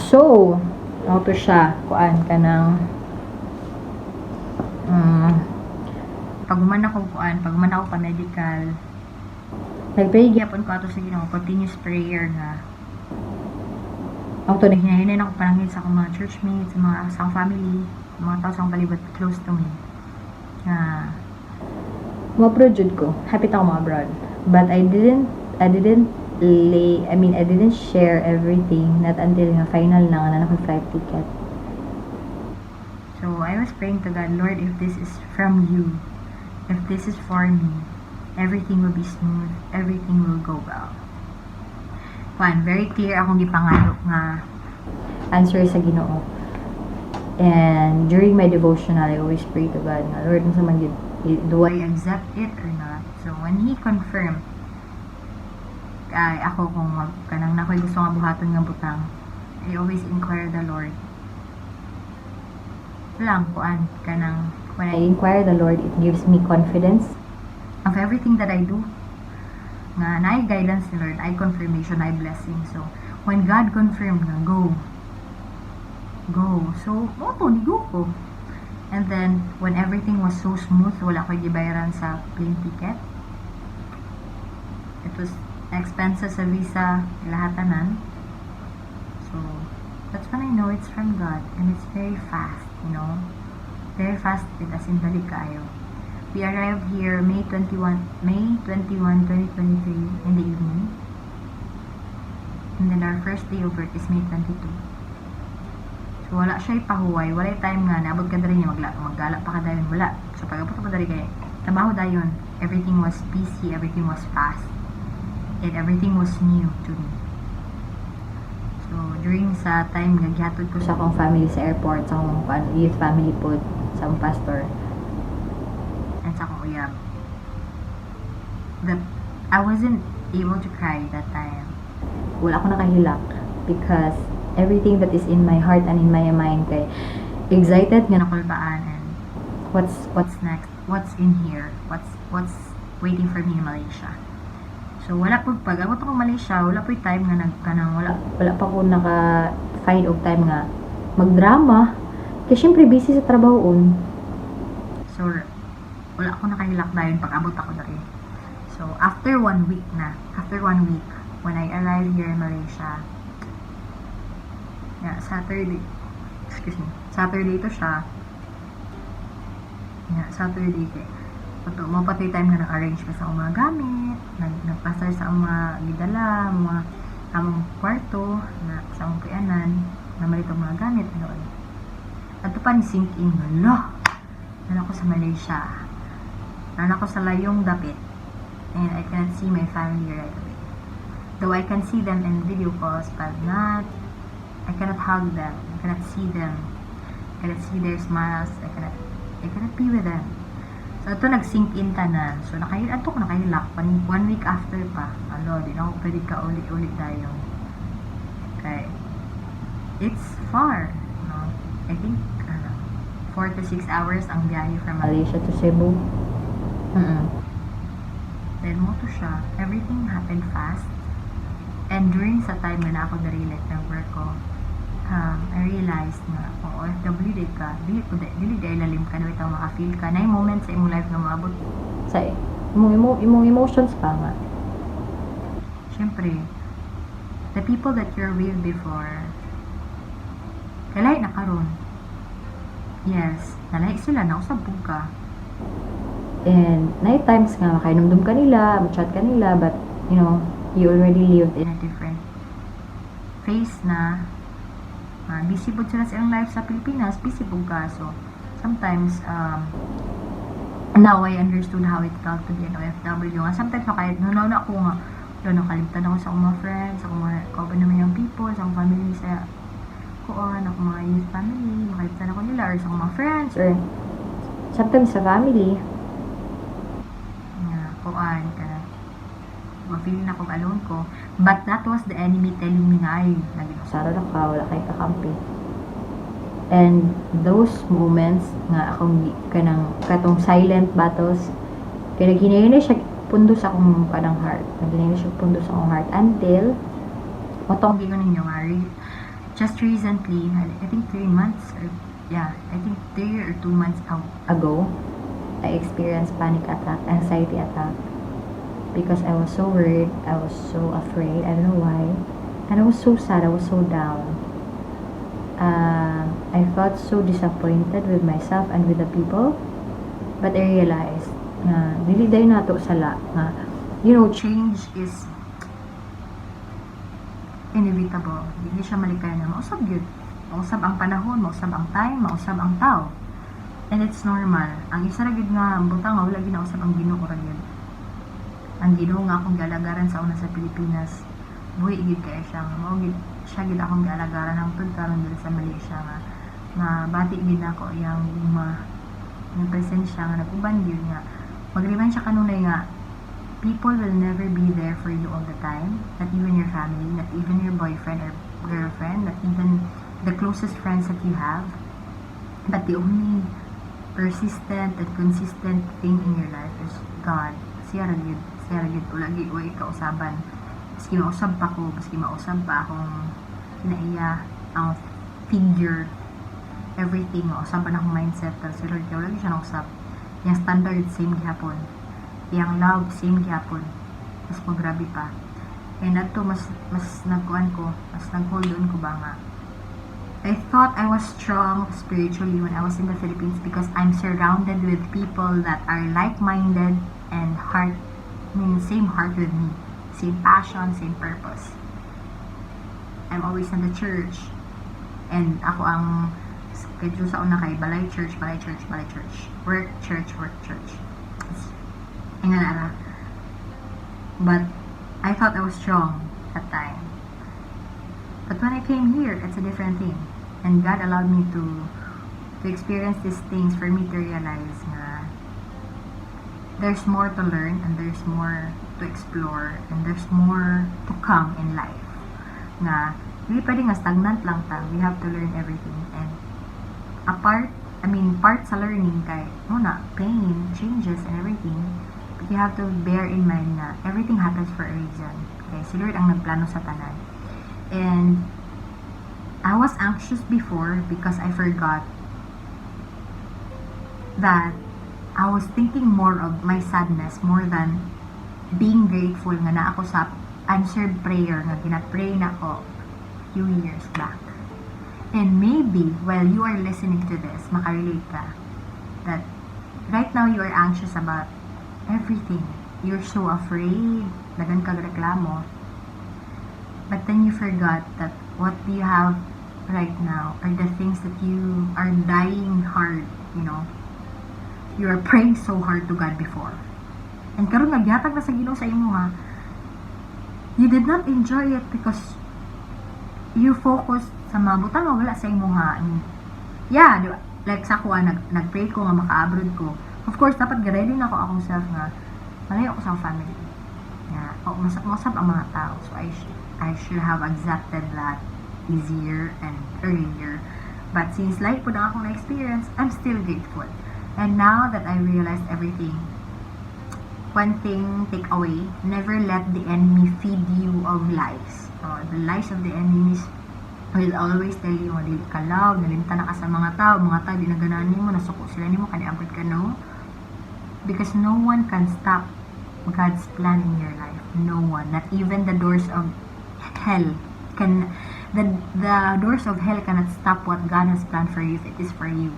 So, auto siya, kuan ka ng pag man ako pa medical, nag-pray gyapon ko ato sa Ginoo, continuous prayer nga. Auto na hinahinay ako panangin sa akong mga churchmates, sa akong family, mga tao sa akong palibot close to me. Mo-abroad ko. Happy ako abroad. But I didn't share everything, not until nga final na naka-flight ticket. So, I was praying to God, Lord, if this is from you, if this is for me, everything will be smooth, everything will go well. Very clear akong gipangalo nga answer sa Ginoo. And during my devotional, I always pray to God, na Lord, do I accept it or not? So, when He confirmed, ako kung kanang nakoy gusto nga buhaton nga butang, I always inquire the Lord. Kanang when I inquire the Lord, it gives me confidence of everything that I do. Nga naay guidance ni Lord, ay confirmation, ay blessing. So, when God confirmed na go. So, go ko. And then, when everything was so smooth, wala ko gibayaran sa plane ticket. It was expenses sa visa, lahatanan. So, that's when I know it's from God. And it's very fast, Very fast, as in dali kayo. We arrived here May 21, 2023 in the evening. And then our first day over is May 22. So, wala siya ipahuway. Wala time nga, naabot ka dali niya, maggala pa ka dayon. Wala. So, pag-abot ka pa dali kayo, trabaho dayon. Everything was peacey, everything was fast. And everything was new to me. So, during sa time, naghihatod ko sa akong family sa airport, sa akong youth family po, sa akong pastor, and sa akong uyab. I wasn't able to cry that time. Wala ako nakahilak because everything that is in my heart and in my mind kay excited nga nakulbaan and what's next, what's in here, what's waiting for me in Malaysia. So wala po pag-abot ako Malaysia, wala po time nga wala pa ko naka-find of time nga magdrama kasi syempre busy sa trabahoon. So wala ako nakahilak dayon pag-abot ako dali. So after 1 week, when I arrived here in Malaysia, Saturday to siya. Saturday kay mo pati time nga nag-arrange pa sa mga gamit, nagpasar sa mga gidala, mga among kwarto, sa among kuyanan, na malito mga gamit, noon. At pa ni sink in, nala ko sa Malaysia. Nala ko sa layong dapit. And I cannot see my family right away. Though I can see them in video calls, but I cannot hug them. I cannot see them. I cannot see their smiles. I cannot be with them. So, ito nag-sink in tanan. So, nakahilak 1 week after pa. Di na ako pwede ka ulit tayo. Okay. It's far. I think, 4 to 6 hours ang biyahe from Malaysia to Cebu. Then, mo to siya. Everything happened fast. And during sa time na ako na-relate ng work ko, I realized na kung OFW day ka, dili dahil lalim ka na itong maka-feel ka na yung moment sa imong life na maabot sa imong emotions pa nga. Siyempre, the people that you're with before, kalay na karon. Yes, nalay sila, nausabog ka. And night times nga, makainumdum ka nila, chat ka nila, but you already lived in a different phase na busy po sila sa iyong life sa Pilipinas, busy po ka. So, sometimes, now I understood how it felt to be an OFW. Sometimes, kahit na ako nga, nakalimtan ako sa akong mga friends, sa akong mga kauban naman yung people, sa akong family, sa akong mga youth family, makalimtan ako nila, or sa akong mga friends, or sometimes sa family, ma-feeling ako alone ko. But that was the enemy telling me na, naginusara na ka, wala kayo kakampi. And those moments nga akong katong silent battles, kaya naghinay na siya pundo sa akong heart. Naghinay na siya pundo sa akong heart until matong gingon ninyo nga, just recently, I think 3 months or yeah, I think 3 or 2 months ago, I experienced panic attack, anxiety attack, because I was so worried, I was so afraid, I don't know why, and I was so sad, I was so down. I felt so disappointed with myself and with the people, but I realized na dili day nato sala nga, you know, change is inevitable. Dili siya malikay na mausab gyud. Mausab ang panahon, mausab ang time, mausab ang tao. And it's normal. Ang isa ra gyud nga butang nga wala ginausab ang Ginoo ra gyud. Ang Ginoo nga akong galagaran sa una sa Pilipinas. Buhi gyud kay siya nga mao gyud siya gyud akong galagaran hangtod karon diri sa Malaysia nga mabati gyud nako yang yung presensya nga nag-uban gyud nga mag-remind siya kanunay nga people will never be there for you all the time, not even your family, not even your boyfriend or girlfriend, not even the closest friends that you have, but the only persistent and consistent thing in your life is God. Siya ra gyud ko lagi o ikausaban. Maski mausab pa ko, maski mausab pa akong kinaiya ang figure, everything, mausab pa na akong mindset, pero si Lord kaya lagi siya nausap. Yung standard same gihapon, yung love same gihapon, mas grabe pa. And ato mas nagkuan ko, mas nag-hold on ko ba nga. I thought I was strong spiritually when I was in the Philippines because I'm surrounded with people that are like-minded and same heart with me, same passion, same purpose. I'm always in the church, and ako ang schedule sa una kay balay church, work church. Inganara. But I thought I was strong that time. But when I came here, it's a different thing. And God allowed me to experience these things for me to realize na there's more to learn, and there's more to explore, and there's more to come in life. Na hindi pwede nga stagnant lang ta. We have to learn everything. And part sa learning kay muna, pain, changes, and everything, but you have to bear in mind na everything happens for a reason. Okay, si Lord ang nagplano sa tanan. And I was anxious before because I forgot that I was thinking more of my sadness more than being grateful nga na ako sa answered prayer nga ginapray na ko few years back. And maybe while you are listening to this, makarelate ka that right now you are anxious about everything. You're so afraid, dagan kag reklamo. But then you forgot that what you have right now are the things that you are dying hard, you know. You are praying so hard to God before. And karon nagyatag na sa Ginoo sa imo ha. You did not enjoy it because you focused sa mga butang nga wala sa imo ha. Yeah, diba? Like sa kuha, nag-pray ko nga maka-abroad ko. Of course, dapat ready na ako akong self nga malayo ako sa family. Yeah, masab ang mga tao. So I should have accepted that easier and earlier. But since life po na akong na-experience, I'm still grateful. And now that I realized everything, one thing, take away, never let the enemy feed you of lies. The lies of the enemies will always tell you, dili ka love, nalimta na ka sa mga tao di na ganahan mo, nasuko sila nimo, kaniabot ka, no? Because no one can stop God's plan in your life. No one. Not even the doors of hell can, the doors of hell cannot stop what God has planned for you if it is for you.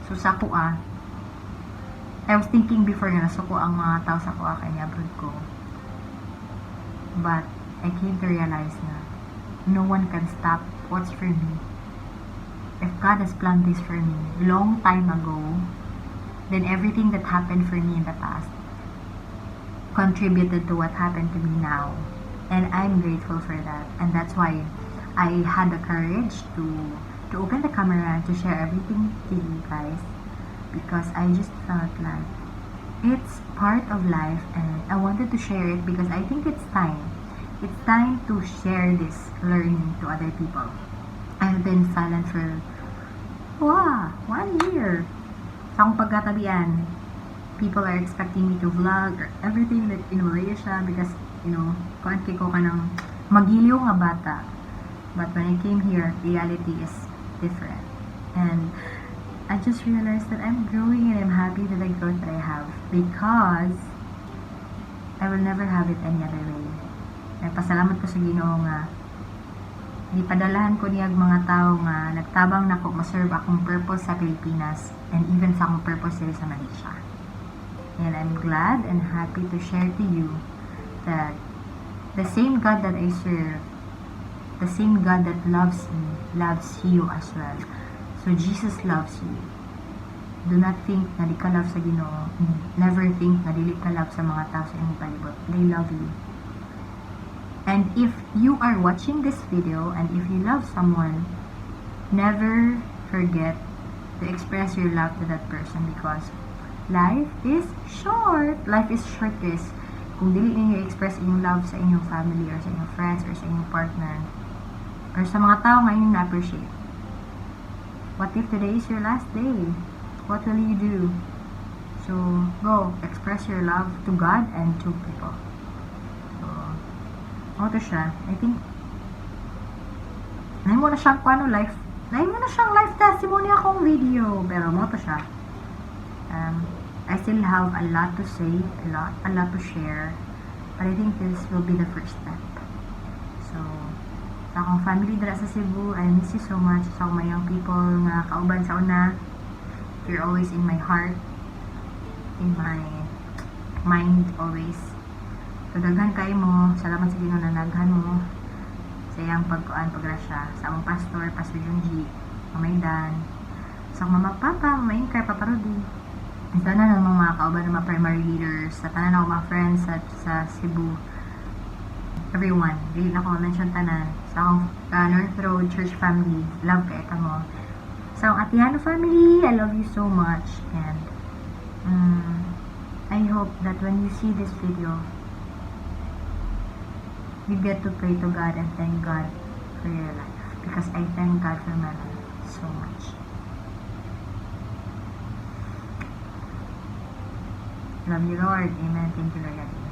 So sa kuha, I was thinking before nga nasuko ang mga tao sa kuha kaniabot ko. But I came to realize na no one can stop what's for me. If God has planned this for me long time ago, then everything that happened for me in the past contributed to what happened to me now. And I'm grateful for that. And that's why I had the courage to open the camera and to share everything to you guys, because I just felt like it's part of life and I wanted to share it because I think it's time. It's time to share this learning to other people. I've been silent for 1 year. Sa akong pagkatabian, people are expecting me to vlog or everything that in Malaysia because, you know, kuan kay ko ka ng magiliw nga bata. But when I came here, reality is different. And I just realized that I'm growing and I'm happy with the growth that I have because I will never have it any other way. Nagpasalamat ko sa Ginoo nga gipadalahan ko niyag mga tao nga nagtabang nako ma-serve akong purpose sa Pilipinas and even sa akong purpose dito sa Malaysia. And I'm glad and happy to share to you that the same God that I serve, the same God that loves me, loves you as well. So Jesus loves you. Do not think na di ka love sa Ginoo. Never think na dili ka love sa mga tao sa inyong palibot. They love you. And if you are watching this video and if you love someone, never forget to express your love to that person because life is short. Life is short, guys. Kung dili ninyo express inyong love sa inyong family or sa inyong friends or sa inyong partner or sa mga tao nga inyong na-appreciate. What if today is your last day? What will you do? So, go. Express your love to God and to people. So, to siya. I think, nahin mo na siyang life testimony akong video. Pero mo to siya. I still have a lot to say, a lot to share. But I think this will be the first step. So, sa akong family dira sa Cebu, I miss you so much. Sa akong mayang people nga kauban sa una, you're always in my heart, in my mind always. So, daghan kayo mo. Salamat sa Ginoo na naghan mo sa iyang paggrasya. Sa among pastor, Pastor Junji, Mamay Dan, sa akong mama, papa, Mama Inkar, Papa Rudy. Sa tanan ng mga kauban ng mga primary leaders, sa tanan ng mga friends sa Cebu. Everyone. Dili na ko ma-mention tanan. Sa akong North Road Church family, love kayo ka mo. Sa akong Atiano family, I love you so much. And I hope that when you see this video, you get to pray to God and thank God for your life. Because I thank God for my life so much. Love you, Lord. Amen. Thank you, Lord.